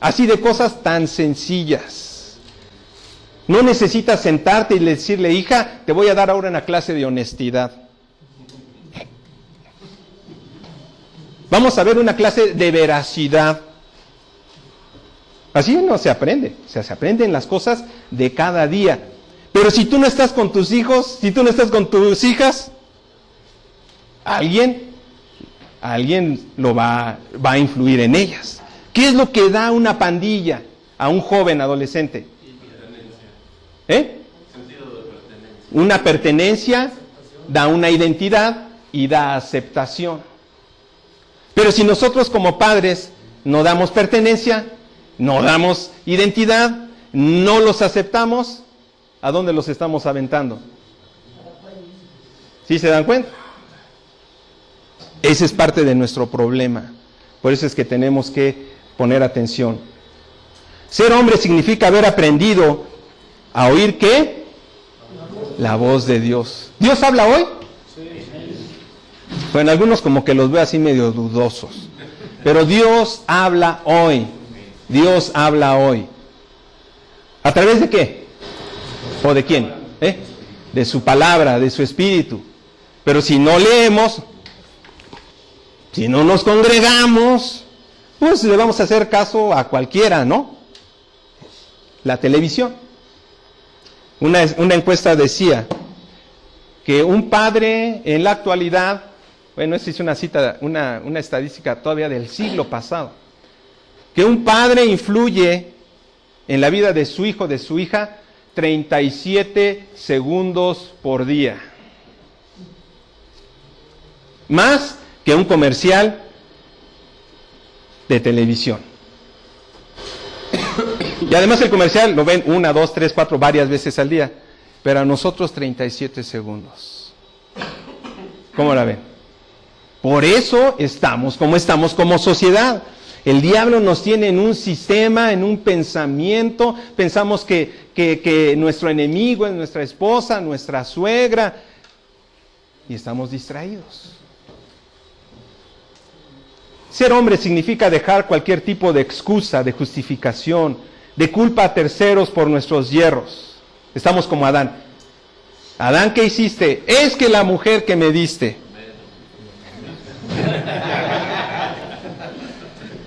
Así de cosas tan sencillas. No necesitas sentarte y decirle, hija, te voy a dar ahora una clase de honestidad. Vamos a ver una clase de veracidad. Así no se aprende. O sea, se aprenden las cosas de cada día. Pero si tú no estás con tus hijos, si tú no estás con tus hijas, alguien lo va a influir en ellas. ¿Qué es lo que da una pandilla a un joven adolescente? Una pertenencia, da una identidad y da aceptación. Pero si nosotros como padres no damos pertenencia, no damos identidad, no los aceptamos, ¿a dónde los estamos aventando? ¿Sí se dan cuenta? Ese es parte de nuestro problema. Por eso es que tenemos que poner atención. Ser hombre significa haber aprendido a oír ¿qué? La voz de Dios. ¿Dios habla hoy? Bueno, algunos como que los veo así medio dudosos. Pero Dios habla hoy. Dios habla hoy. ¿A través de qué? ¿O de quién? De su palabra, de su espíritu. Pero si no leemos, si no nos congregamos, pues le vamos a hacer caso a cualquiera, ¿no? La televisión. Una encuesta decía que un padre en la actualidad, bueno, esa es una cita, una estadística todavía del siglo pasado, que un padre influye en la vida de su hijo o de su hija 37 segundos por día. Más que un comercial de televisión. Y además el comercial lo ven 1, 2, 3, 4, varias veces al día. Pero a nosotros 37 segundos. ¿Cómo la ven? Por eso estamos como sociedad. El diablo nos tiene en un sistema, en un pensamiento. Pensamos que nuestro enemigo es nuestra esposa, nuestra suegra. Y estamos distraídos. Ser hombre significa dejar cualquier tipo de excusa, de justificación, de culpa a terceros por nuestros yerros. Estamos como Adán. Adán, ¿qué hiciste? Es que la mujer que me diste.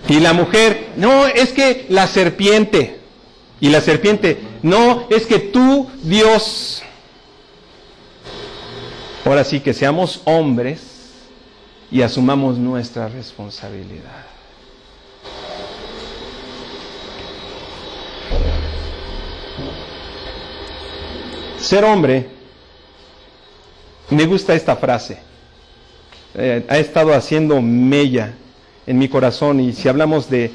Y la mujer, no, es que la serpiente. Y la serpiente, no, es que tú, Dios. Ahora sí que seamos hombres y asumamos nuestra responsabilidad. Ser hombre, me gusta esta frase, ha estado haciendo mella en mi corazón, y si hablamos de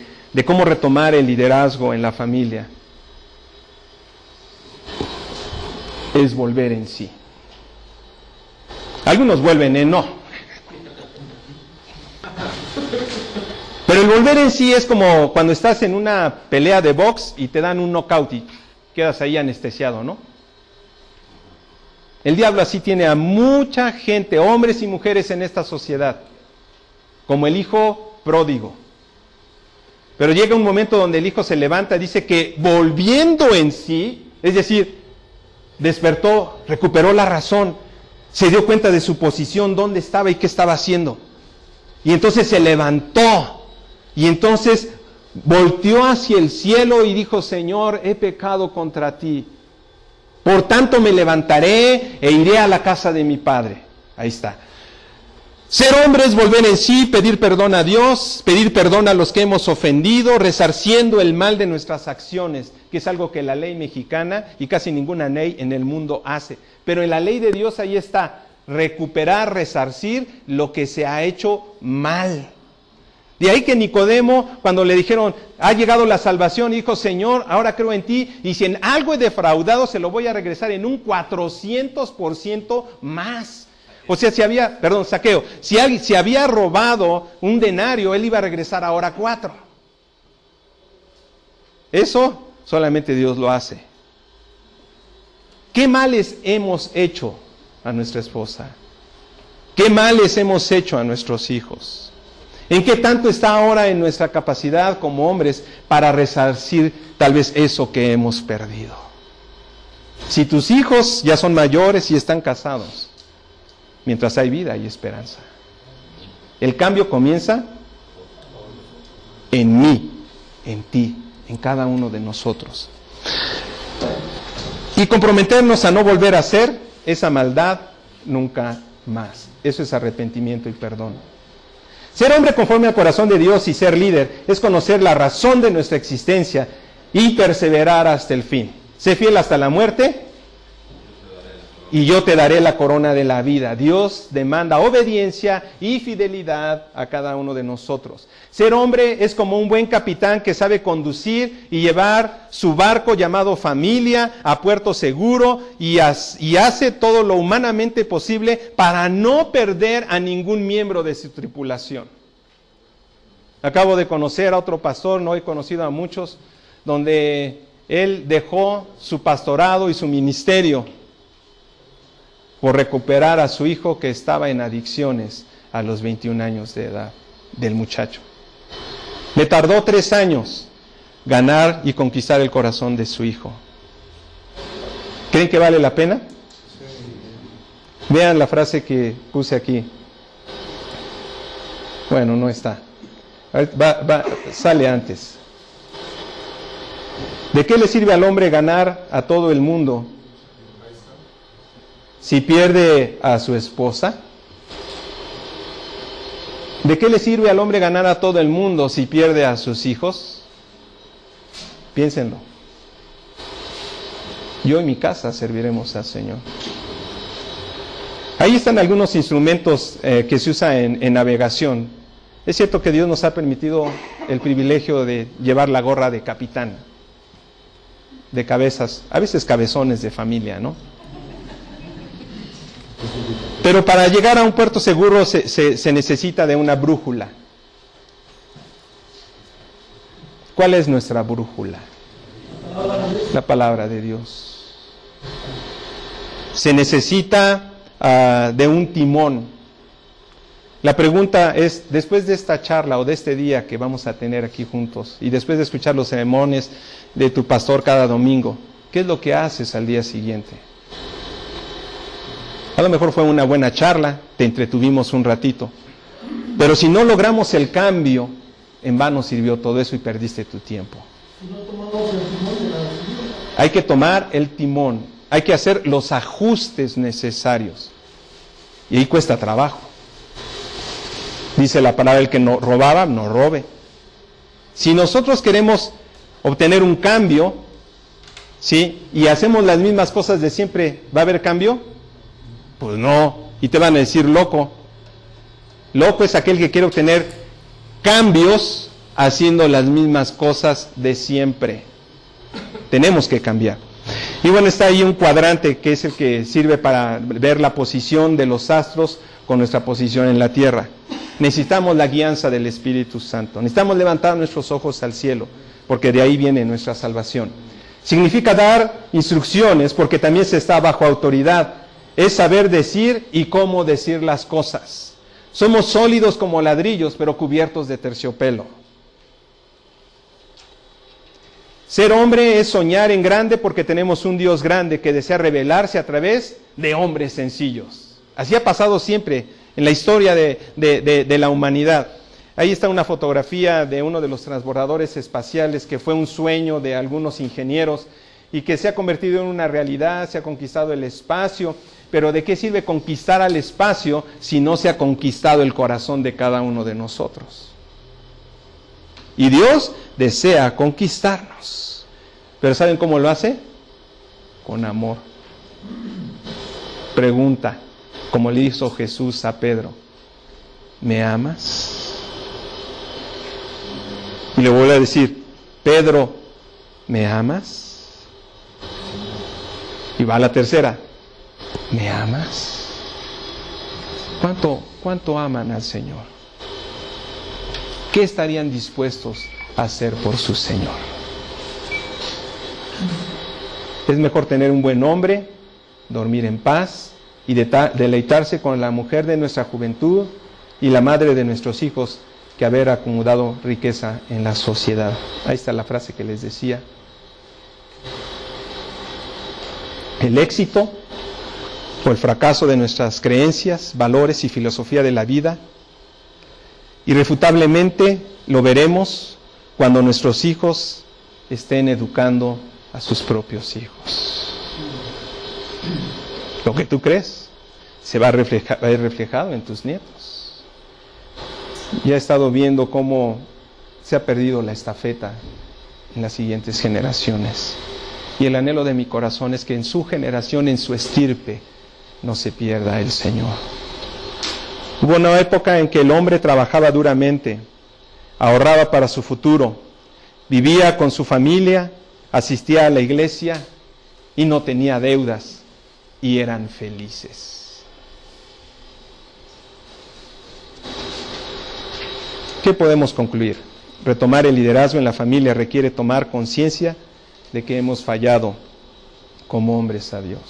cómo retomar el liderazgo en la familia, es volver en sí. Algunos vuelven en no. Pero el volver en sí es como cuando estás en una pelea de box y te dan un knockout y quedas ahí anestesiado, ¿no? El diablo así tiene a mucha gente, hombres y mujeres en esta sociedad, como el hijo pródigo. Pero llega un momento donde el hijo se levanta, dice que volviendo en sí, es decir, despertó, recuperó la razón, se dio cuenta de su posición, dónde estaba y qué estaba haciendo. Y entonces se levantó. Y entonces volteó hacia el cielo y dijo, Señor, he pecado contra ti. Por tanto me levantaré e iré a la casa de mi Padre. Ahí está. Ser hombre es volver en sí, pedir perdón a Dios, pedir perdón a los que hemos ofendido, resarciendo el mal de nuestras acciones, que es algo que la ley mexicana y casi ninguna ley en el mundo hace. Pero en la ley de Dios ahí está, recuperar, resarcir lo que se ha hecho mal. De ahí que Nicodemo, cuando le dijeron, ha llegado la salvación, dijo, Señor, ahora creo en ti, y si en algo he defraudado, se lo voy a regresar en un 400% más. O sea, Saqueo, si había robado un denario, él iba a regresar ahora 4. Eso solamente Dios lo hace. ¿Qué males hemos hecho a nuestra esposa? ¿Qué males hemos hecho a nuestros hijos? ¿En qué tanto está ahora en nuestra capacidad como hombres para resarcir tal vez eso que hemos perdido? Si tus hijos ya son mayores y están casados, mientras hay vida hay esperanza. El cambio comienza en mí, en ti, en cada uno de nosotros. Y comprometernos a no volver a hacer esa maldad nunca más. Eso es arrepentimiento y perdón. Ser hombre conforme al corazón de Dios y ser líder es conocer la razón de nuestra existencia y perseverar hasta el fin. Sé fiel hasta la muerte y yo te daré la corona de la vida. Dios demanda obediencia y fidelidad a cada uno de nosotros. Ser hombre es como un buen capitán que sabe conducir y llevar su barco llamado familia a puerto seguro y hace todo lo humanamente posible para no perder a ningún miembro de su tripulación. Acabo de conocer a otro pastor, no he conocido a muchos, donde él dejó su pastorado y su ministerio por recuperar a su hijo que estaba en adicciones a los 21 años de edad del muchacho. Le tardó 3 años ganar y conquistar el corazón de su hijo. ¿Creen que vale la pena? Vean la frase que puse aquí. Bueno, no está. Sale antes. ¿De qué le sirve al hombre ganar a todo el mundo si pierde a su esposa? ¿De qué le sirve al hombre ganar a todo el mundo si pierde a sus hijos? Piénsenlo. Yo y mi casa serviremos al Señor. Ahí están algunos instrumentos que se usan en navegación. Es cierto que Dios nos ha permitido el privilegio de llevar la gorra de capitán, de cabezas, a veces cabezones de familia, ¿no? Pero para llegar a un puerto seguro se necesita de una brújula. ¿Cuál es nuestra brújula? La palabra de Dios. Se necesita de un timón. La pregunta es, después de esta charla o de este día que vamos a tener aquí juntos, y después de escuchar los sermones de tu pastor cada domingo, ¿qué es lo que haces al día siguiente? A lo mejor fue una buena charla, te entretuvimos un ratito, pero si no logramos el cambio, en vano sirvió todo eso y perdiste tu tiempo. Hay que tomar el timón, hay que hacer los ajustes necesarios, y ahí cuesta trabajo. Dice la palabra, el que no robaba, no robe. Si nosotros queremos obtener un cambio, ¿sí?, y hacemos las mismas cosas de siempre, ¿va a haber cambio? Pues no, y te van a decir loco. Loco es aquel que quiere obtener cambios haciendo las mismas cosas de siempre. Tenemos que cambiar. Y bueno, está ahí un cuadrante que es el que sirve para ver la posición de los astros con nuestra posición en la tierra. Necesitamos la guianza del Espíritu Santo. Necesitamos levantar nuestros ojos al cielo, porque de ahí viene nuestra salvación. Significa dar instrucciones, porque también se está bajo autoridad. Es saber decir y cómo decir las cosas. Somos sólidos como ladrillos, pero cubiertos de terciopelo. Ser hombre es soñar en grande porque tenemos un Dios grande que desea revelarse a través de hombres sencillos. Así ha pasado siempre en la historia de la humanidad. Ahí está una fotografía de uno de los transbordadores espaciales que fue un sueño de algunos ingenieros y que se ha convertido en una realidad, se ha conquistado el espacio. Pero ¿de qué sirve conquistar al espacio si no se ha conquistado el corazón de cada uno de nosotros? Y Dios desea conquistarnos. ¿Pero saben cómo lo hace? Con amor. Pregunta, como le hizo Jesús a Pedro, ¿me amas? Y le vuelve a decir, Pedro, ¿me amas? Y va a la tercera, ¿me amas? ¿Cuánto aman al Señor? ¿Qué estarían dispuestos a hacer por su Señor? Es mejor tener un buen hombre, dormir en paz y deleitarse con la mujer de nuestra juventud y la madre de nuestros hijos que haber acumulado riqueza en la sociedad. Ahí está la frase que les decía. El éxito o el fracaso de nuestras creencias, valores y filosofía de la vida, irrefutablemente lo veremos cuando nuestros hijos estén educando a sus propios hijos. Lo que tú crees se va a ver reflejado en tus nietos. Ya he estado viendo cómo se ha perdido la estafeta en las siguientes generaciones. Y el anhelo de mi corazón es que en su generación, en su estirpe, no se pierda el Señor. Hubo una época en que el hombre trabajaba duramente, ahorraba para su futuro, vivía con su familia, asistía a la iglesia y no tenía deudas y eran felices. ¿Qué podemos concluir? Retomar el liderazgo en la familia requiere tomar conciencia de que hemos fallado como hombres a Dios.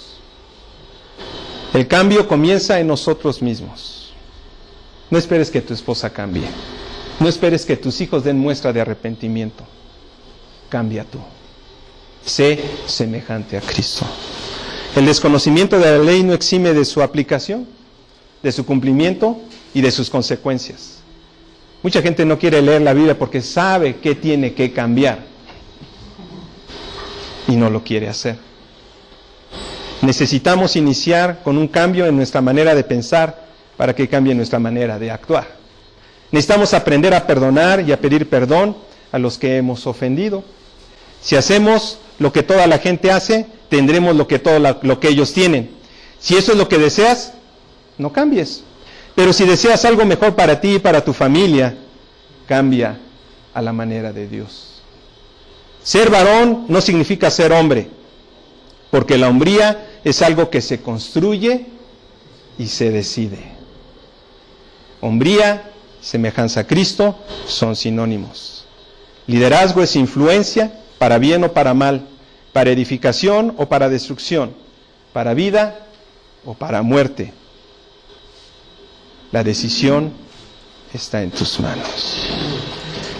El cambio comienza en nosotros mismos. No esperes que tu esposa cambie. No esperes que tus hijos den muestra de arrepentimiento. Cambia tú. Sé semejante a Cristo. El desconocimiento de la ley no exime de su aplicación, de su cumplimiento y de sus consecuencias. Mucha gente no quiere leer la Biblia porque sabe que tiene que cambiar y no lo quiere hacer. Necesitamos iniciar con un cambio en nuestra manera de pensar para que cambie nuestra manera de actuar. Necesitamos aprender a perdonar y a pedir perdón a los que hemos ofendido. Si hacemos lo que toda la gente hace, tendremos lo que ellos tienen. Si eso es lo que deseas, no cambies. Pero si deseas algo mejor para ti y para tu familia, cambia a la manera de Dios. Ser varón no significa ser hombre, porque la hombría es algo que se construye y se decide. Hombría, semejanza a Cristo, son sinónimos. Liderazgo es influencia, para bien o para mal, para edificación o para destrucción, para vida o para muerte. La decisión está en tus manos.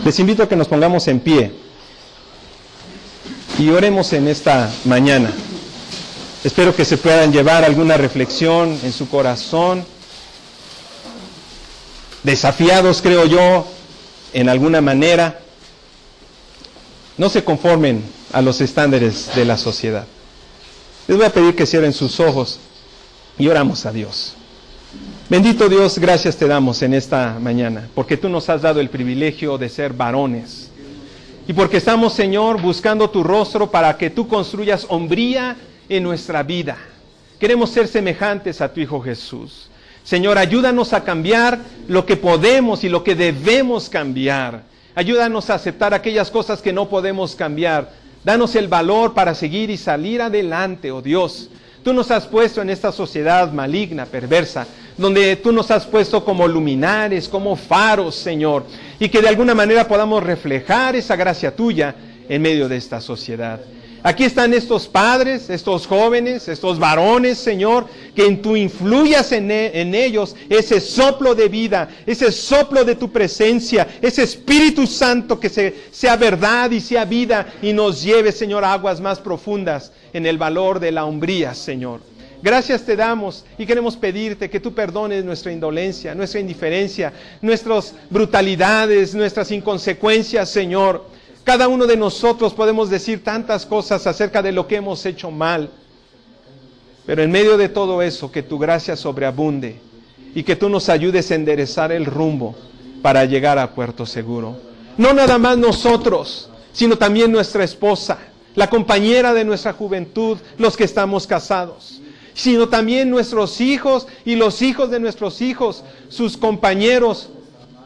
Les invito a que nos pongamos en pie y oremos en esta mañana. Espero que se puedan llevar alguna reflexión en su corazón, desafiados, creo yo, en alguna manera. No se conformen a los estándares de la sociedad. Les voy a pedir que cierren sus ojos y oramos a Dios. Bendito Dios, gracias te damos en esta mañana, porque tú nos has dado el privilegio de ser varones. Y porque estamos, Señor, buscando tu rostro para que tú construyas hombría en nuestra vida. Queremos ser semejantes a tu Hijo Jesús. Señor, ayúdanos a cambiar lo que podemos y lo que debemos cambiar. Ayúdanos a aceptar aquellas cosas que no podemos cambiar. Danos el valor para seguir y salir adelante, oh Dios. Tú nos has puesto en esta sociedad maligna, perversa, donde tú nos has puesto como luminares, como faros, Señor, y que de alguna manera podamos reflejar esa gracia tuya en medio de esta sociedad. Aquí están estos padres, estos jóvenes, estos varones, Señor, que tú influyas en ellos ese soplo de vida, ese soplo de tu presencia, ese Espíritu Santo que sea verdad y sea vida y nos lleve, Señor, a aguas más profundas en el valor de la hombría, Señor. Gracias te damos y queremos pedirte que tú perdones nuestra indolencia, nuestra indiferencia, nuestras brutalidades, nuestras inconsecuencias, Señor. Cada uno de nosotros podemos decir tantas cosas acerca de lo que hemos hecho mal, pero en medio de todo eso, que tu gracia sobreabunde y que tú nos ayudes a enderezar el rumbo para llegar a puerto seguro. No nada más nosotros, sino también nuestra esposa, la compañera de nuestra juventud, los que estamos casados, sino también nuestros hijos y los hijos de nuestros hijos, sus compañeros,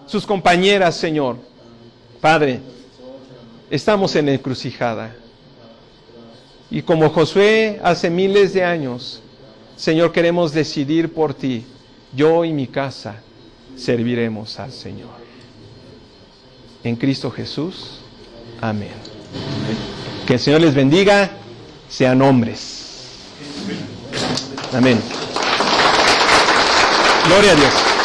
sus compañeras, Señor. Padre, estamos en la encrucijada. Y como Josué hace miles de años, Señor, queremos decidir por ti. Yo y mi casa serviremos al Señor. En Cristo Jesús. Amén. Que el Señor les bendiga sean hombres. Amén. Gloria a Dios.